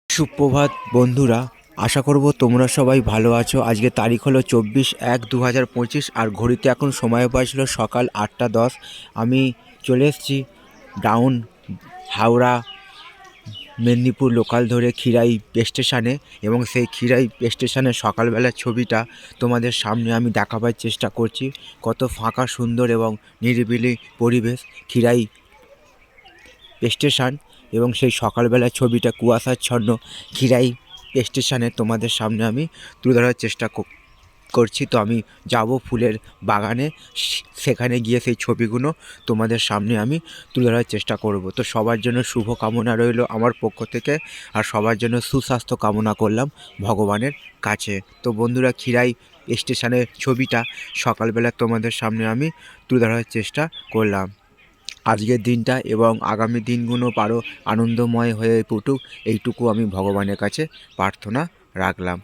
সুপ্রভাত বন্ধুরা, আশা করব তোমরা সবাই ভালো আছো। আজকে তারিখ হলো 24/1/2025 আর ঘড়িতে এখন সময় বাজলো সকাল 8টা 10। আমি চলে এসেছি ডাউন হাওড়া মেদিনীপুর লোকাল ধরে ক্ষীরাই স্টেশনে, এবং সেই ক্ষীরাই স্টেশনের সকালবেলার ছবিটা তোমাদের সামনে আমি দেখাবার চেষ্টা করছি। কত ফাঁকা, সুন্দর এবং নিরিবিলি পরিবেশ ক্ষীরাই স্টেশন, এবং সেই সকালবেলার ছবিটা কুয়াশাচ্ছন্ন ক্ষীরাই স্টেশনে তোমাদের সামনে আমি তুলে ধরার চেষ্টা করছি। তো আমি যাব ফুলের বাগানে, সেখানে গিয়ে সেই ছবিগুলো তোমাদের সামনে আমি তুলে ধরার চেষ্টা করব। তো সবার জন্য শুভ কামনা রইল আমার পক্ষ থেকে, আর সবার জন্য সুস্বাস্থ্য কামনা করলাম ভগবানের কাছে। তো বন্ধুরা, ক্ষীরাই স্টেশনের ছবিটা সকালবেলা তোমাদের সামনে আমি তুলে ধরার চেষ্টা করলাম। আজকের দিনটা এবং আগামী দিনগুলো আরও আনন্দময় হয়ে উঠুক, এইটুকু আমি ভগবানের কাছে প্রার্থনা রাখলাম।